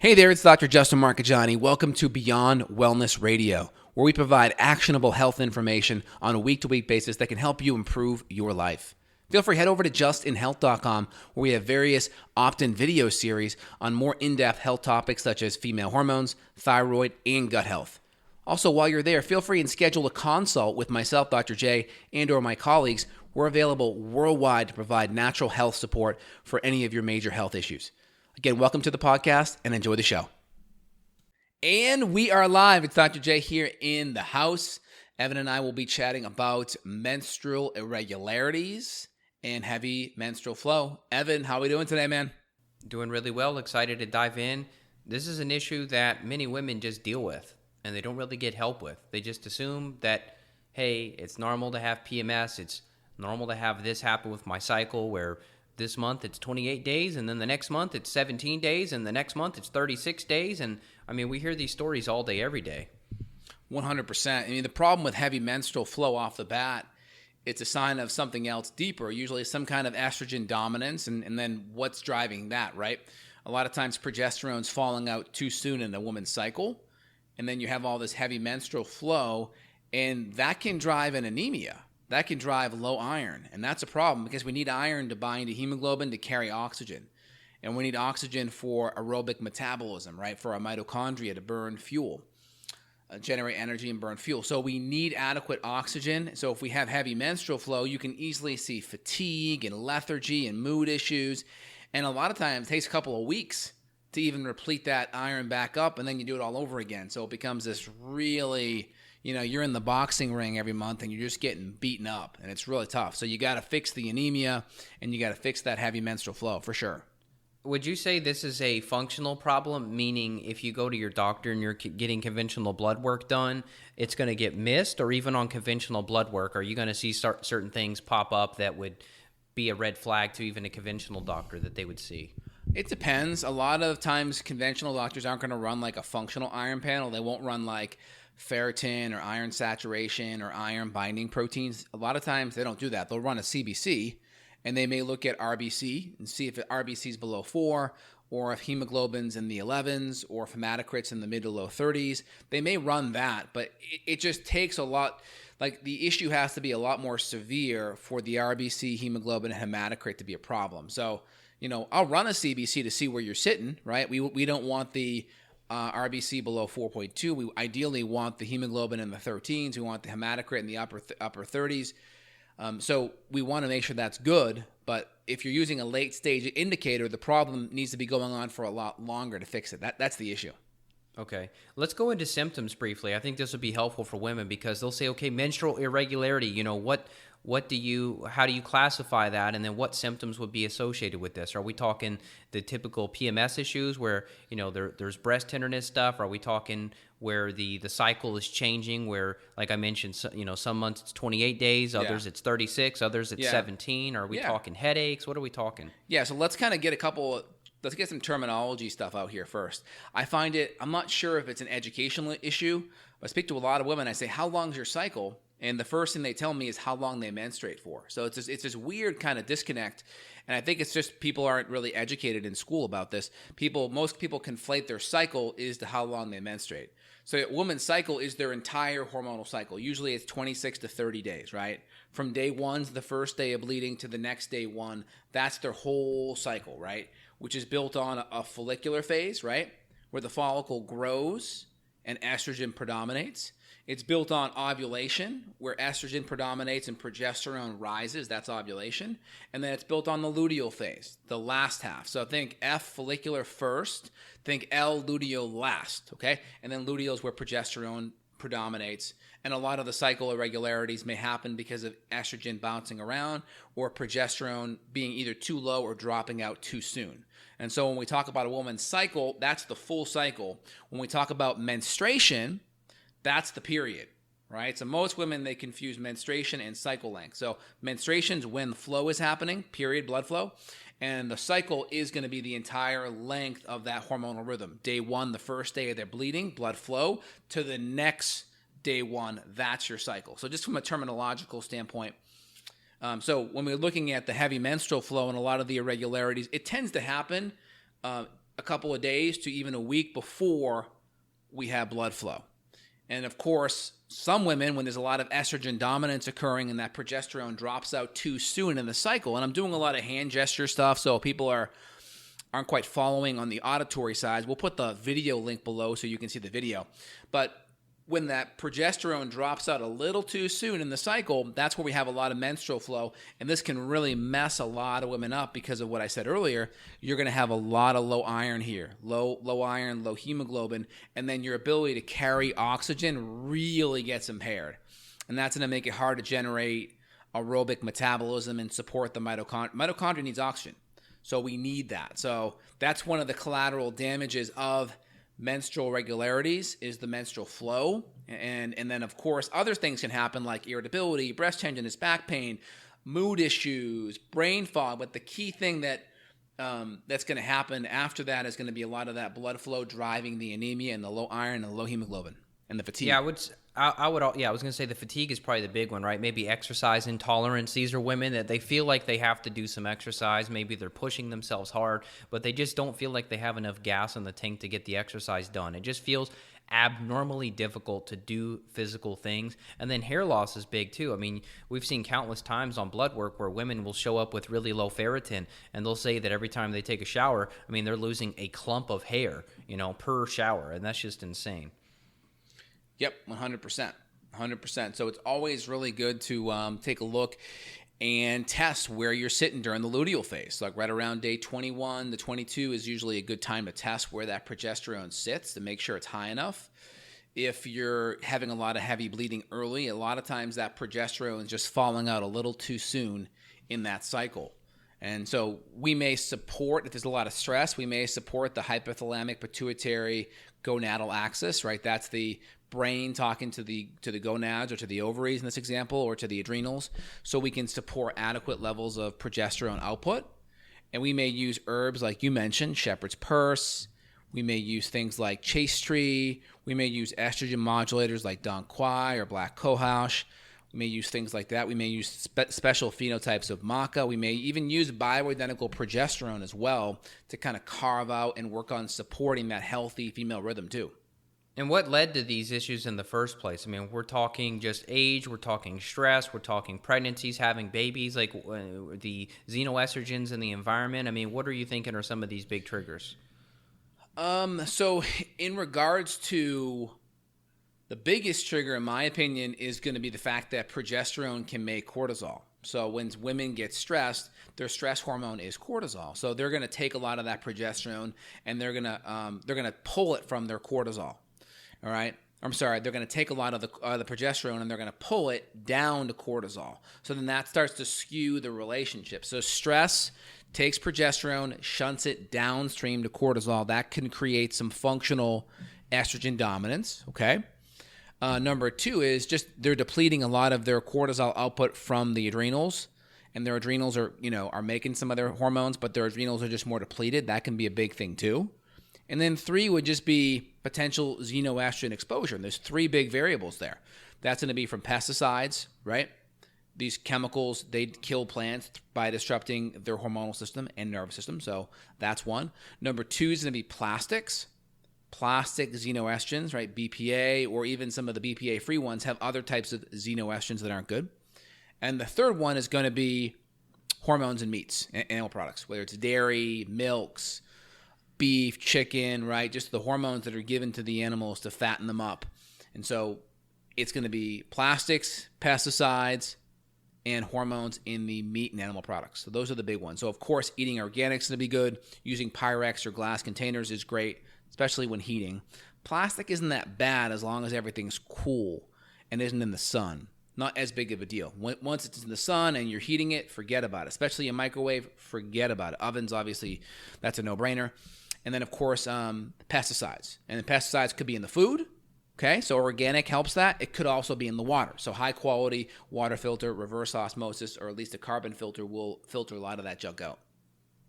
Hey there, it's Dr. Justin Marcagiani. Welcome to Beyond Wellness Radio, where we provide actionable health information on a week-to-week basis that can help you improve your life. Feel free, head over to justinhealth.com, where we have various opt-in video series on more in-depth health topics such as female hormones, thyroid, and gut health. Also, while you're there, feel free and schedule a consult with myself, Dr. J, and or my colleagues. We're available worldwide to provide natural health support for any of your major health issues. Again, welcome to the podcast and enjoy the show. And we are live. It's Dr. J here in the house. Evan and I will be chatting about menstrual irregularities and heavy menstrual flow. Evan, how are we doing today, man? Doing really well. Excited to dive in. This is an issue that many women just deal with and they don't really get help with. They just assume that, hey, it's normal to have PMS. It's normal to have this happen with my cycle where this month it's 28 days, and then the next month it's 17 days, and the next month it's 36 days. And I mean, we hear these stories all day, every day. 100%. I mean, the problem with heavy menstrual flow off the bat, it's a sign of something else deeper, usually some kind of estrogen dominance, and then what's driving that, right? A lot of times progesterone's falling out too soon in a woman's cycle, and then you have all this heavy menstrual flow, and that can drive an anemia. That can drive low iron, and that's a problem because we need iron to bind to hemoglobin to carry oxygen, and we need oxygen for aerobic metabolism, right, for our mitochondria to burn fuel, generate energy and burn fuel. So we need adequate oxygen. So if we have heavy menstrual flow, you can easily see fatigue and lethargy and mood issues, and a lot of times it takes a couple of weeks to even replete that iron back up, and then you do it all over again. So it becomes this really... you're in the boxing ring every month and you're just getting beaten up, and it's really tough. So you got to fix the anemia and you got to fix that heavy menstrual flow for sure. Would you say this is a functional problem, meaning if you go to your doctor and you're getting conventional blood work done, it's going to get missed? Or even on conventional blood work, are you going to see certain things pop up that would be a red flag to even a conventional doctor that they would see? It depends. A lot of times conventional doctors aren't going to run like a functional iron panel. They won't run like ferritin or iron saturation or iron binding proteins. A lot of times they don't do that. They'll run a CBC, and they may look at RBC and see if RBC is below 4, or if hemoglobin's in the 11s, or if hematocrit's in the mid to low 30s. They may run that, but it just takes a lot. Like, the issue has to be a lot more severe for the RBC, hemoglobin, and hematocrit to be a problem. So, I'll run a CBC to see where you're sitting, right? We don't want the RBC below 4.2. We ideally want the hemoglobin in the 13s. We want the hematocrit in the upper 30s. So we want to make sure that's good. But if you're using a late stage indicator, the problem needs to be going on for a lot longer to fix it. That's the issue. Okay. Let's go into symptoms briefly. I think this would be helpful for women because they'll say, okay, menstrual irregularity, how do you classify that? And then what symptoms would be associated with this? Are we talking the typical PMS issues where, there's breast tenderness stuff? Are we talking where the cycle is changing where, like I mentioned, some months it's 28 days, others it's 36, others it's 17? Are we talking headaches? What are we talking? Yeah. So let's kind of let's get some terminology stuff out here first. I'm not sure if it's an educational issue. I speak to a lot of women. I say, how long is your cycle? And the first thing they tell me is how long they menstruate for. So it's this weird kind of disconnect. And I think it's just people aren't really educated in school about this. Most people conflate their cycle is to how long they menstruate. So a woman's cycle is their entire hormonal cycle. Usually it's 26 to 30 days, right? From day 1 to the first day of bleeding to the next day 1, that's their whole cycle, right? Which is built on a follicular phase, right? Where the follicle grows and estrogen predominates. It's built on ovulation, where estrogen predominates and progesterone rises. That's ovulation. And then it's built on the luteal phase, the last half. So think F, follicular first. Think L, luteal last, okay? And then luteal is where progesterone predominates. And a lot of the cycle irregularities may happen because of estrogen bouncing around or progesterone being either too low or dropping out too soon. And so when we talk about a woman's cycle, that's the full cycle. When we talk about menstruation, that's the period, right? So most women, they confuse menstruation and cycle length. So menstruation's when the flow is happening, period, blood flow. And the cycle is going to be the entire length of that hormonal rhythm. Day 1, the first day of their bleeding, blood flow, to the next day 1, that's your cycle. So just from a terminological standpoint, so when we're looking at the heavy menstrual flow and a lot of the irregularities, it tends to happen a couple of days to even a week before we have blood flow. And of course, some women, when there's a lot of estrogen dominance occurring and that progesterone drops out too soon in the cycle, and I'm doing a lot of hand gesture stuff, so people aren't quite following on the auditory side. We'll put the video link below so you can see the video. But when that progesterone drops out a little too soon in the cycle, that's where we have a lot of menstrual flow. And this can really mess a lot of women up because of what I said earlier. You're going to have a lot of low iron here, low iron, low hemoglobin, and then your ability to carry oxygen really gets impaired. And that's going to make it hard to generate aerobic metabolism and support the mitochondria. Mitochondria needs oxygen. So we need that. So that's one of the collateral damages of menstrual irregularities is the menstrual flow. And then, of course, other things can happen like irritability, breast tenderness, back pain, mood issues, brain fog. But the key thing that that's going to happen after that is going to be a lot of that blood flow driving the anemia and the low iron and the low hemoglobin and the fatigue. Yeah, I was going to say the fatigue is probably the big one, right? Maybe exercise intolerance. These are women that they feel like they have to do some exercise. Maybe they're pushing themselves hard, but they just don't feel like they have enough gas in the tank to get the exercise done. It just feels abnormally difficult to do physical things. And then hair loss is big too. I mean, we've seen countless times on blood work where women will show up with really low ferritin, and they'll say that every time they take a shower, I mean, they're losing a clump of hair, per shower, and that's just insane. Yep, 100%. 100%. So it's always really good to take a look and test where you're sitting during the luteal phase. Like right around day 21 to 22 is usually a good time to test where that progesterone sits to make sure it's high enough. If you're having a lot of heavy bleeding early, a lot of times that progesterone is just falling out a little too soon in that cycle. And so we may support, if there's a lot of stress, we may support the hypothalamic pituitary gonadal axis, right? That's the brain talking to the gonads or to the ovaries in this example, or to the adrenals, so we can support adequate levels of progesterone output. And we may use herbs like you mentioned, shepherd's purse. We may use things like chaste tree. We may use estrogen modulators like Dong Quai or black cohosh. We may use things like that. We may use special phenotypes of maca. We may even use bioidentical progesterone as well to kind of carve out and work on supporting that healthy female rhythm too. And what led to these issues in the first place? I mean, we're talking just age, we're talking stress, we're talking pregnancies, having babies, like the xenoestrogens in the environment. I mean, what are you thinking are some of these big triggers? So in regards to the biggest trigger, in my opinion, is going to be the fact that progesterone can make cortisol. So when women get stressed, their stress hormone is cortisol. So they're going to take a lot of that progesterone and they're going to pull it from their cortisol. All right. I'm sorry. They're going to take a lot of the progesterone and they're going to pull it down to cortisol. So then that starts to skew the relationship. So stress takes progesterone, shunts it downstream to cortisol. That can create some functional estrogen dominance. Okay. Number two is just they're depleting a lot of their cortisol output from the adrenals, and their adrenals are making some of their hormones, but their adrenals are just more depleted. That can be a big thing too. And then three would just be potential xenoestrogen exposure. And there's three big variables there. That's going to be from pesticides, right? These chemicals, they kill plants by disrupting their hormonal system and nervous system. So that's one. Number two is going to be plastics. Plastic xenoestrogens, right? BPA, or even some of the BPA-free ones have other types of xenoestrogens that aren't good. And the third one is going to be hormones in meats, animal products, whether it's dairy, milks, beef, chicken, right? Just the hormones that are given to the animals to fatten them up. And so it's going to be plastics, pesticides, and hormones in the meat and animal products. So those are the big ones. So of course, eating organics is going to be good. Using Pyrex or glass containers is great, especially when heating. Plastic isn't that bad as long as everything's cool and isn't in the sun. Not as big of a deal. Once it's in the sun and you're heating it, forget about it. Especially a microwave, forget about it. Ovens, obviously, that's a no-brainer. And then, of course, pesticides. And the pesticides could be in the food. Okay, so organic helps that. It could also be in the water. So high-quality water filter, reverse osmosis, or at least a carbon filter will filter a lot of that junk out.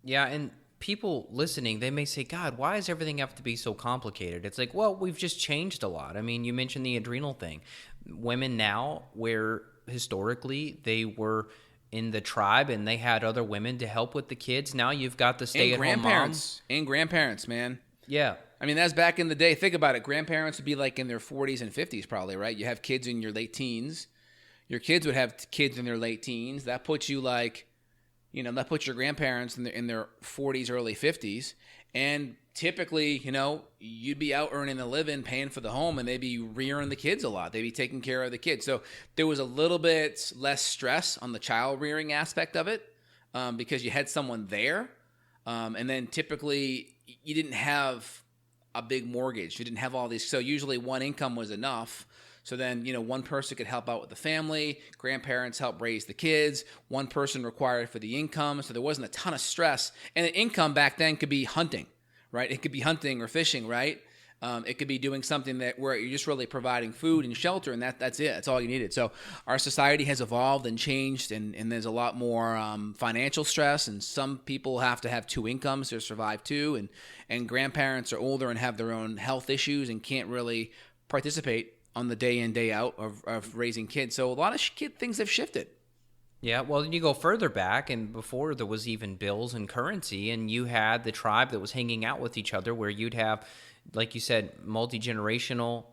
Yeah, and people listening, they may say, God, why does everything have to be so complicated? It's like, well, we've just changed a lot. I mean, you mentioned the adrenal thing. Women now, where historically they were in the tribe and they had other women to help with the kids. Now you've got the And stay-at-home mom. And grandparents, man. Yeah. I mean, that's back in the day. Think about it. Grandparents would be like in their 40s and 50s probably, right? You have kids in your late teens. Your kids would have kids in their late teens. That puts you like, that puts your grandparents in their 40s, early 50s. And typically, you'd be out earning a living, paying for the home, and they'd be rearing the kids a lot. They'd be taking care of the kids. So there was a little bit less stress on the child rearing aspect of it because you had someone there. And then typically you didn't have a big mortgage. You didn't have all these. So usually one income was enough. So then, one person could help out with the family. Grandparents help raise the kids. One person required for the income. So there wasn't a ton of stress. And the income back then could be hunting, right? It could be hunting or fishing, right? It could be doing something where you're just really providing food and shelter, and that's it. That's all you needed. So our society has evolved and changed, and there's a lot more financial stress, and some people have to have two incomes to survive too, and grandparents are older and have their own health issues and can't really participate on the day in, day out of raising kids. So a lot of things have shifted. Yeah, well, then you go further back, and before there was even bills and currency, and you had the tribe that was hanging out with each other where you'd have, like you said, multi-generational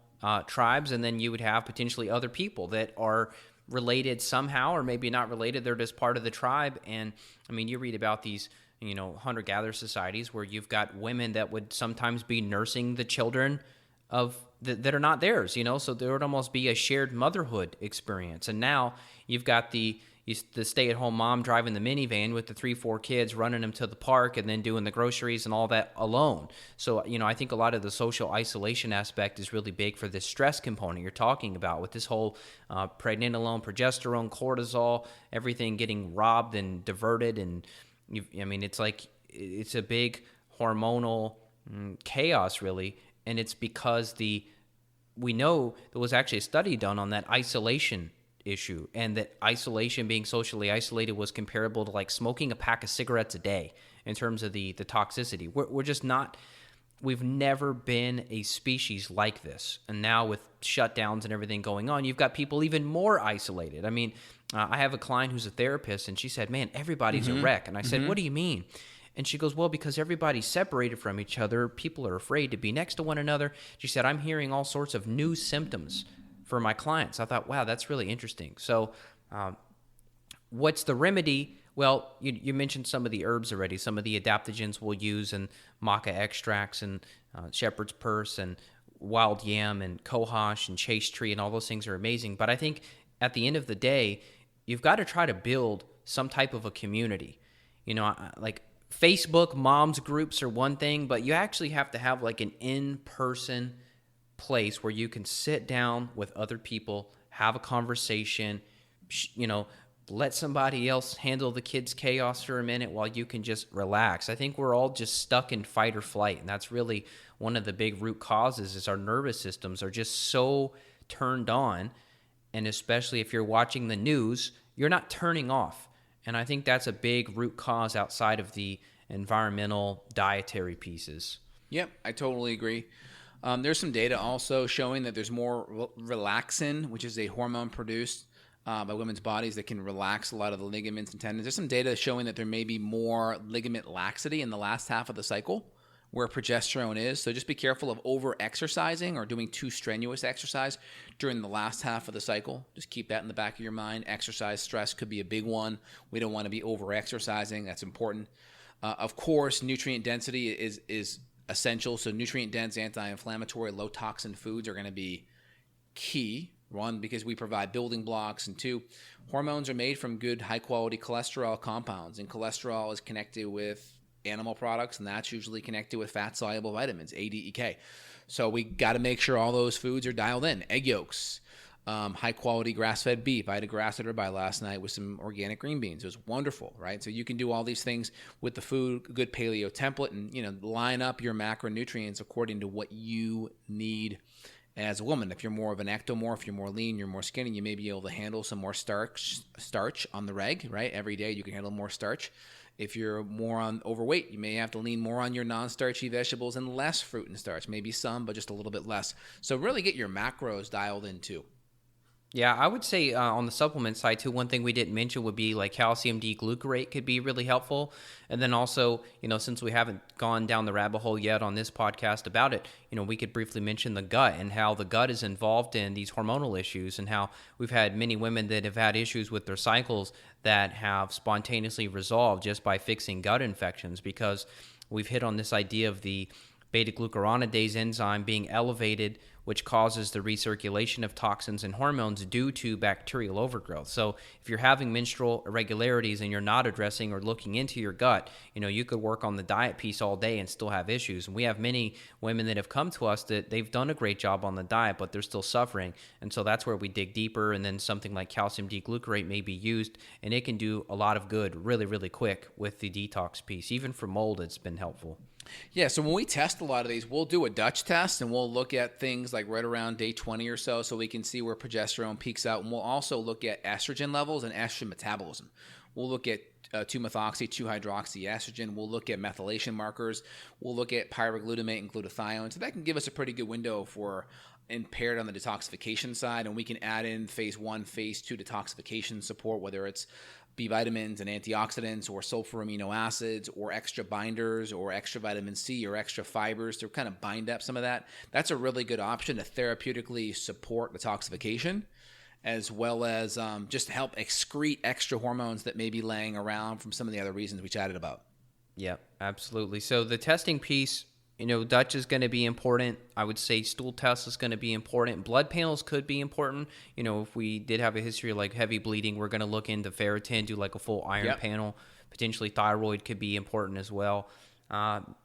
tribes, and then you would have potentially other people that are related somehow or maybe not related. They're just part of the tribe. And, I mean, you read about these, hunter-gatherer societies where you've got women that would sometimes be nursing the children of that are not theirs, so there would almost be a shared motherhood experience. And now you've got the stay-at-home mom driving the minivan with the 3-4 kids, running them to the park and then doing the groceries and all that alone. So, I think a lot of the social isolation aspect is really big for this stress component you're talking about with this whole pregnenolone, progesterone, cortisol, everything getting robbed and diverted. And, it's like it's a big hormonal chaos, really. And it's because we know there was actually a study done on that isolation issue, and that isolation, being socially isolated, was comparable to like smoking a pack of cigarettes a day in terms of the toxicity. We're just not, we've never been a species like this. And now with shutdowns and everything going on, you've got people even more isolated. I mean, I have a client who's a therapist, and she said, man, everybody's a wreck. And I said, what do you mean? And she goes, well, because everybody's separated from each other, people are afraid to be next to one another. She said, I'm hearing all sorts of new symptoms for my clients. I thought, wow, that's really interesting. So what's the remedy? Well, you mentioned some of the herbs already, some of the adaptogens we'll use, and maca extracts and shepherd's purse and wild yam and cohosh and chase tree, and all those things are amazing. But I think at the end of the day, you've got to try to build some type of a community. Like Facebook moms groups are one thing, but you actually have to have like an in-person place where you can sit down with other people, have a conversation, let somebody else handle the kids' chaos for a minute while you can just relax. I think we're all just stuck in fight or flight, and that's really one of the big root causes is our nervous systems are just so turned on, and especially if you're watching the news, you're not turning off. And I think that's a big root cause outside of the environmental dietary pieces. Yep, I totally agree. There's some data also showing that there's more relaxin, which is a hormone produced by women's bodies that can relax a lot of the ligaments and tendons. There's some data showing that there may be more ligament laxity in the last half of the cycle where progesterone is. So just be careful of over-exercising or doing too strenuous exercise during the last half of the cycle. Just keep that in the back of your mind. Exercise stress could be a big one. We don't want to be over-exercising. That's important. Of course, nutrient density is essential. So nutrient-dense, anti-inflammatory, low-toxin foods are going to be key. One, because we provide building blocks, and two, hormones are made from good, high-quality cholesterol compounds, and cholesterol is connected with animal products, and that's usually connected with fat-soluble vitamins, A, D, E, K. So we got to make sure all those foods are dialed in. Egg yolks, high-quality grass-fed beef. I had a grass-fed ribeye last night with some organic green beans. It was wonderful, right? So you can do all these things with the food, good paleo template, and line up your macronutrients according to what you need as a woman. If you're more of an ectomorph, you're more lean, you're more skinny, you may be able to handle some more starch on the reg, right? Every day you can handle more starch. If you're more on overweight, you may have to lean more on your non-starchy vegetables and less fruit and starch. Maybe some, but just a little bit less. So really get your macros dialed in too. Yeah, I would say on the supplement side too, one thing we didn't mention would be like calcium D-glucarate could be really helpful. And then also, since we haven't gone down the rabbit hole yet on this podcast about it, we could briefly mention the gut and how the gut is involved in these hormonal issues, and how we've had many women that have had issues with their cycles that have spontaneously resolved just by fixing gut infections, because we've hit on this idea of the beta-glucuronidase enzyme being elevated, which causes the recirculation of toxins and hormones due to bacterial overgrowth. So if you're having menstrual irregularities and you're not addressing or looking into your gut, you could work on the diet piece all day and still have issues. And we have many women that have come to us that they've done a great job on the diet, but they're still suffering. And so that's where we dig deeper, and then something like calcium D-glucarate may be used, and it can do a lot of good really, really quick with the detox piece. Even for mold, it's been helpful. Yeah, so when we test a lot of these, we'll do a Dutch test, and we'll look at things like right around day 20 or so we can see where progesterone peaks out. And we'll also look at estrogen levels and estrogen metabolism. We'll look at 2-methoxy, 2-hydroxy estrogen. We'll look at methylation markers. We'll look at pyroglutamate and glutathione. So that can give us a pretty good window if we're impaired on the detoxification side, and we can add in phase 1, phase 2 detoxification support, whether it's B vitamins and antioxidants, or sulfur amino acids, or extra binders, or extra vitamin C, or extra fibers to kind of bind up some of that. That's a really good option to therapeutically support detoxification, as well as just help excrete extra hormones that may be laying around from some of the other reasons we chatted about. Yeah, absolutely. So the testing piece, Dutch is going to be important. I would say stool test is going to be important. Blood panels could be important. If we did have a history of like heavy bleeding, we're going to look into ferritin, do like a full iron panel. Potentially thyroid could be important as well.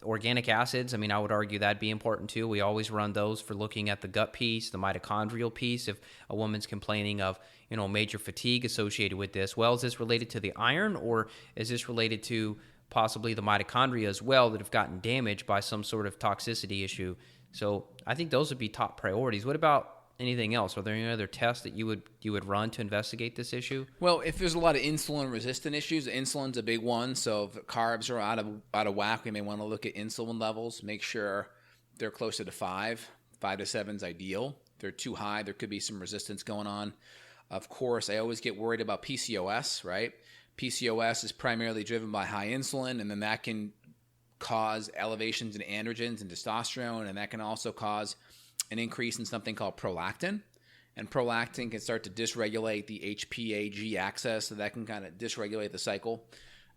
Organic acids, I would argue that'd be important too. We always run those for looking at the gut piece, the mitochondrial piece. If a woman's complaining of, major fatigue associated with this, well, is this related to the iron, or is this related to possibly the mitochondria as well that have gotten damaged by some sort of toxicity issue? So I think those would be top priorities. What about anything else? Are there any other tests that you would run to investigate this issue? Well, if there's a lot of insulin resistant issues, insulin's a big one. So if carbs are out of whack, we may want to look at insulin levels, make sure they're closer to 5 to 7 is ideal. If they're too high, there could be some resistance going on. Of course, I always get worried about PCOS, right? PCOS is primarily driven by high insulin, and then that can cause elevations in androgens and testosterone, and that can also cause an increase in something called prolactin. And prolactin can start to dysregulate the HPA-G axis, so that can kind of dysregulate the cycle.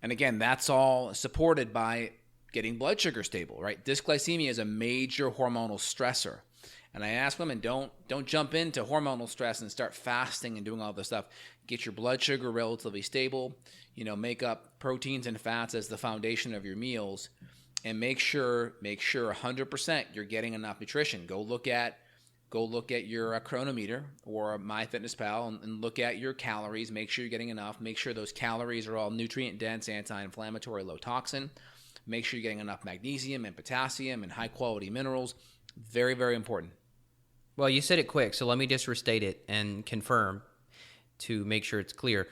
And again, that's all supported by getting blood sugar stable, right? Dysglycemia is a major hormonal stressor. And I ask women, don't jump into hormonal stress and start fasting and doing all this stuff. Get your blood sugar relatively stable, make up proteins and fats as the foundation of your meals, and make sure 100% you're getting enough nutrition. Go look at your chronometer or MyFitnessPal and look at your calories. Make sure you're getting enough. Make sure those calories are all nutrient dense, anti-inflammatory, low toxin. Make sure you're getting enough magnesium and potassium and high quality minerals. Very, very important. Well, you said it quick, so let me just restate it and confirm to make sure it's clear.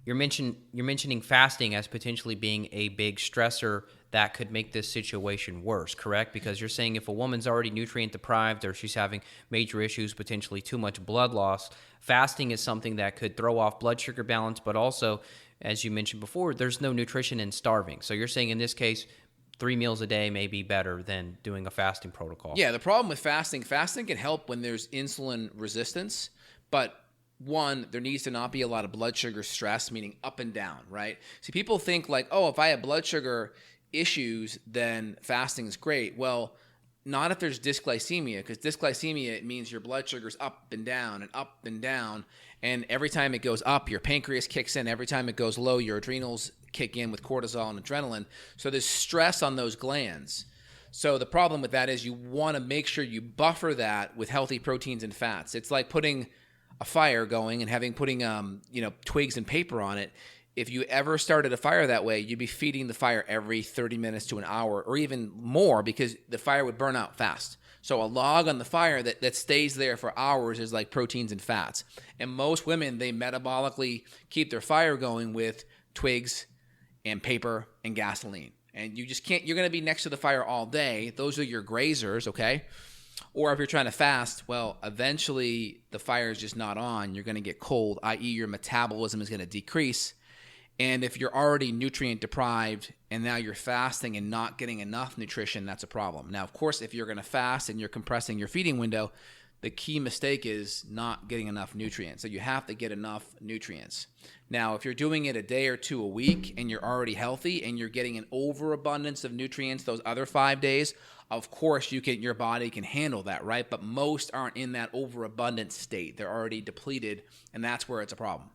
You're mentioning fasting as potentially being a big stressor that could make this situation worse, correct? Because you're saying if a woman's already nutrient deprived, or she's having major issues, potentially too much blood loss, fasting is something that could throw off blood sugar balance, but also, as you mentioned before, there's no nutrition in starving. So you're saying in this case, 3 meals a day may be better than doing a fasting protocol. Yeah, the problem with fasting can help when there's insulin resistance, but one, there needs to not be a lot of blood sugar stress, meaning up and down, right? See, people think like, oh, if I have blood sugar issues, then fasting is great. Well, not if there's dysglycemia, because dysglycemia, it means your blood sugar's up and down and up and down. And every time it goes up, your pancreas kicks in. Every time it goes low, your adrenals kick in with cortisol and adrenaline. So there's stress on those glands. So the problem with that is you want to make sure you buffer that with healthy proteins and fats. It's like putting a fire going and putting twigs and paper on it. If you ever started a fire that way, you'd be feeding the fire every 30 minutes to an hour or even more, because the fire would burn out fast. So a log on the fire that stays there for hours is like proteins and fats. And most women, they metabolically keep their fire going with twigs and paper and gasoline. And you just can't, you're going to be next to the fire all day. Those are your grazers, okay? Or if you're trying to fast, well, eventually the fire is just not on. You're going to get cold, i.e. your metabolism is going to decrease. And if you're already nutrient deprived and now you're fasting and not getting enough nutrition, that's a problem. Now, of course, if you're going to fast and you're compressing your feeding window, the key mistake is not getting enough nutrients. So you have to get enough nutrients. Now, if you're doing it a day or two a week and you're already healthy and you're getting an overabundance of nutrients those other 5 days, of course your body can handle that, right? But most aren't in that overabundant state. They're already depleted, and that's where it's a problem.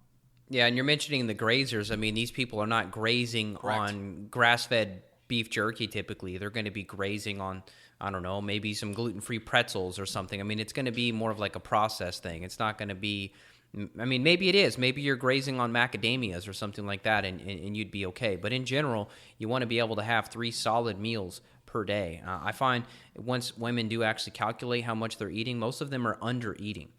Yeah, and you're mentioning the grazers. I mean, these people are not grazing on grass-fed beef jerky typically. They're going to be grazing on, I don't know, maybe some gluten-free pretzels or something. I mean, it's going to be more of like a process thing. It's not going to be, I mean, maybe it is. Maybe you're grazing on macadamias or something like that, and you'd be okay. But in general, you want to be able to have 3 solid meals per day. I find once women do actually calculate how much they're eating, most of them are under-eating.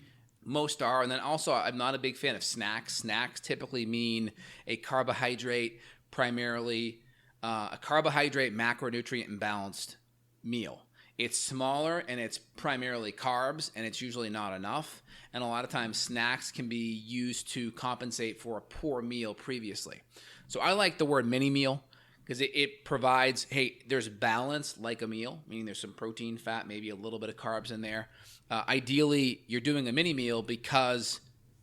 Most are. And then also, I'm not a big fan of snacks. Snacks typically mean a carbohydrate, primarily a carbohydrate, macronutrient, and balanced meal. It's smaller and it's primarily carbs, and it's usually not enough. And a lot of times snacks can be used to compensate for a poor meal previously. So I like the word mini meal because it provides, hey, there's balance like a meal, meaning there's some protein, fat, maybe a little bit of carbs in there. Ideally, you're doing a mini meal because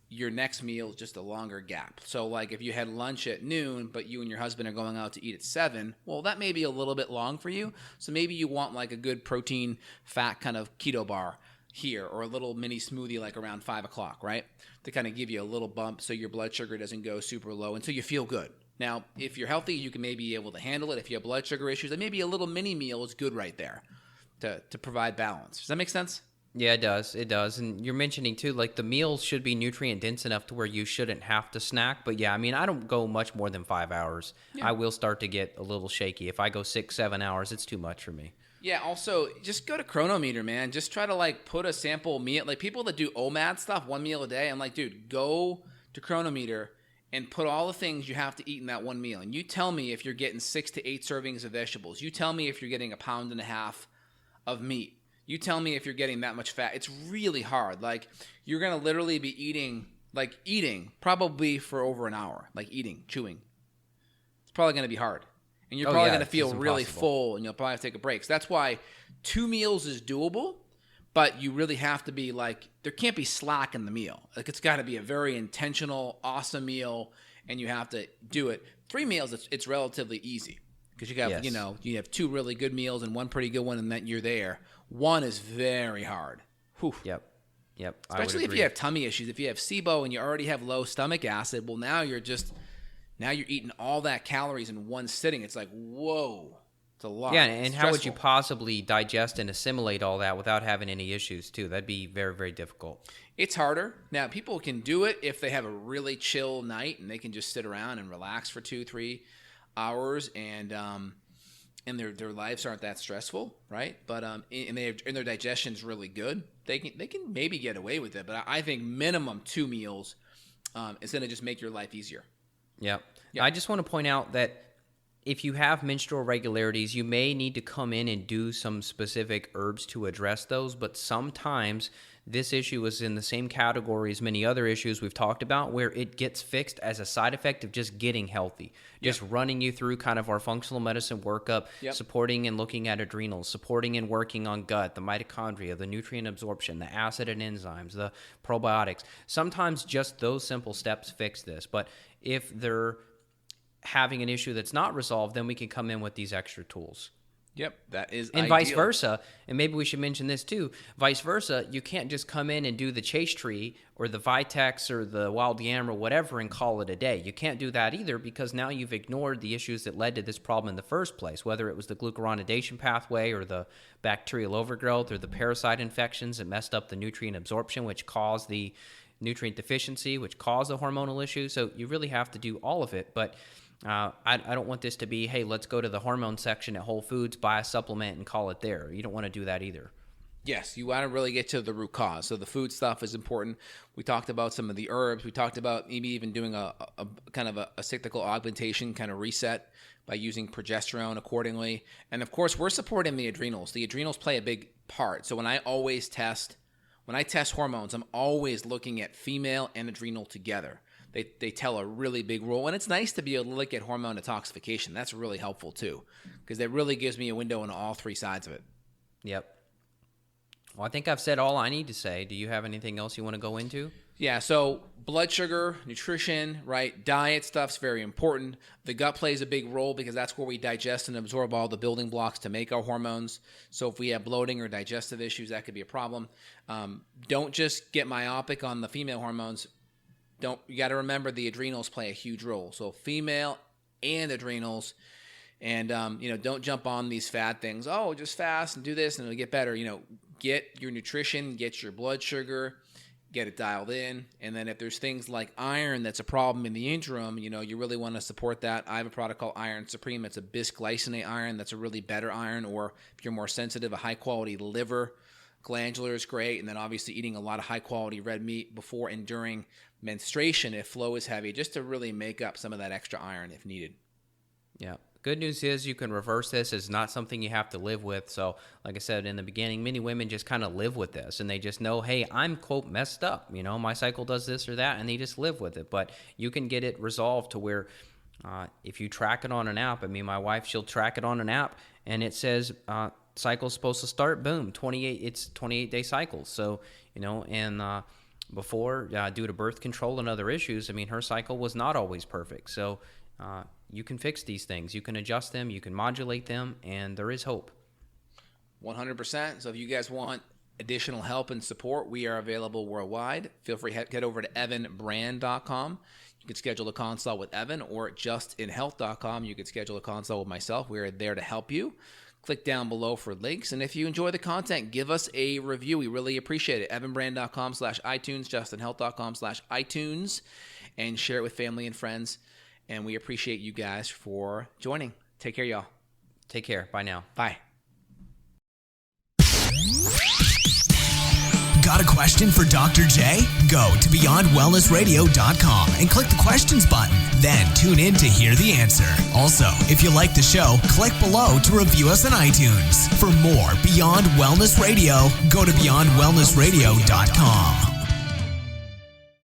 your next meal is just a longer gap. So like if you had lunch at noon, but you and your husband are going out to eat at 7, well, that may be a little bit long for you. So maybe you want like a good protein, fat kind of keto bar here, or a little mini smoothie like around 5 o'clock, right? To kind of give you a little bump so your blood sugar doesn't go super low until you feel good. Now, if you're healthy, you can maybe be able to handle it. If you have blood sugar issues, then maybe a little mini meal is good right there to provide balance. Does that make sense? Yeah, it does. It does. And you're mentioning too, like the meals should be nutrient dense enough to where you shouldn't have to snack. But yeah, I mean, I don't go much more than 5 hours. Yeah. I will start to get a little shaky. If I go 6-7 hours, it's too much for me. Yeah, also, just go to Chronometer, man. Just try to, like, put a sample meal. Like, people that do OMAD stuff, 1 meal a day, I'm like, dude, go to Chronometer and put all the things you have to eat in that one meal. And you tell me if you're getting 6 to 8 servings of vegetables. You tell me if you're getting 1.5 pounds of meat. You tell me if you're getting that much fat. It's really hard. Like, you're going to literally be eating probably for over an hour. Like, chewing. It's probably going to be hard. And you're probably going to feel really full, and you'll probably have to take a break. So that's why 2 meals is doable, but you really have to be like, there can't be slack in the meal. Like, it's got to be a very intentional, awesome meal, and you have to do it. 3 meals, it's relatively easy because you have, you have 2 really good meals and 1 pretty good one, and then you're there. 1 is very hard. Whew. Yep. Especially if you have tummy issues. If you have SIBO and you already have low stomach acid, well, now you're eating all that calories in one sitting. It's like, whoa, it's a lot. Yeah, and how would you possibly digest and assimilate all that without having any issues too? That'd be very, very difficult. It's harder. Now, people can do it if they have a really chill night and they can just sit around and relax for 2-3 hours and their lives aren't that stressful, right? But and their digestion's really good. They can maybe get away with it, but I think minimum 2 meals is going to just make your life easier. Yeah. I just want to point out that if you have menstrual irregularities, you may need to come in and do some specific herbs to address those, but sometimes this issue is in the same category as many other issues we've talked about, where it gets fixed as a side effect of just getting healthy, just running you through kind of our functional medicine workup, supporting and looking at adrenals, supporting and working on gut, the mitochondria, the nutrient absorption, the acid and enzymes, the probiotics. Sometimes just those simple steps fix this, but if they're having an issue that's not resolved, then we can come in with these extra tools. Yep, that is and ideal. Vice versa, and maybe we should mention this too, vice versa, you can't just come in and do the Chase Tree or the Vitex or the Wild Yam or whatever and call it a day. You can't do that either because now you've ignored the issues that led to this problem in the first place, whether it was the glucuronidation pathway or the bacterial overgrowth or the parasite infections that messed up the nutrient absorption, which caused the nutrient deficiency, which caused the hormonal issue. So you really have to do all of it, but I don't want this to be, hey, let's go to the hormone section at Whole Foods, buy a supplement, and call it there. You don't want to do that either. Yes, you want to really get to the root cause. So the food stuff is important. We talked about some of the herbs. We talked about maybe even doing a kind of a cyclical augmentation kind of reset by using progesterone accordingly. And, of course, we're supporting the adrenals. The adrenals play a big part. So when I test hormones, I'm always looking at female and adrenal together. They tell a really big role, and it's nice to be able to look at hormone detoxification. That's really helpful too, because that really gives me a window into all three sides of it. Yep. Well, I think I've said all I need to say. Do you have anything else you want to go into? Yeah, so blood sugar, nutrition, right? Diet stuff's very important. The gut plays a big role because that's where we digest and absorb all the building blocks to make our hormones. So if we have bloating or digestive issues, that could be a problem. Don't just get myopic on the female hormones. You got to remember the adrenals play a huge role. So female and adrenals. And, don't jump on these fad things. Oh, just fast and do this and it'll get better. Get your nutrition, get your blood sugar, get it dialed in. And then if there's things like iron that's a problem in the interim, you really want to support that. I have a product called Iron Supreme. It's a bisglycinate iron. That's a really better iron. Or if you're more sensitive, a high-quality liver glandular is great. And then obviously eating a lot of high-quality red meat before and during menstruation if flow is heavy, just to really make up some of that extra iron if needed. Yeah. Good news is you can reverse this. It's not something you have to live with. So like I said in the beginning, many women just kind of live with this and they just know, hey, I'm, quote, messed up. My cycle does this or that, and they just live with it. But you can get it resolved to where if you track it on an app, my wife, she'll track it on an app and it says cycle's supposed to start, boom, 28-day cycles. So, before, due to birth control and other issues, her cycle was not always perfect. So, you can fix these things. You can adjust them. You can modulate them, and there is hope. 100%. So if you guys want additional help and support, we are available worldwide. Feel free to head over to evanbrand.com. You can schedule a consult with Evan, or at justinhealth.com. You can schedule a consult with myself. We are there to help you. Click down below for links. And if you enjoy the content, give us a review. We really appreciate it. evanbrand.com/iTunes, justinhealth.com/iTunes, and share it with family and friends. And we appreciate you guys for joining. Take care, y'all. Take care. Bye now. Bye. Got a question for Dr. J? Go to beyondwellnessradio.com and click the questions button. Then tune in to hear the answer. Also, if you like the show, click below to review us on iTunes. For more Beyond Wellness Radio, go to beyondwellnessradio.com.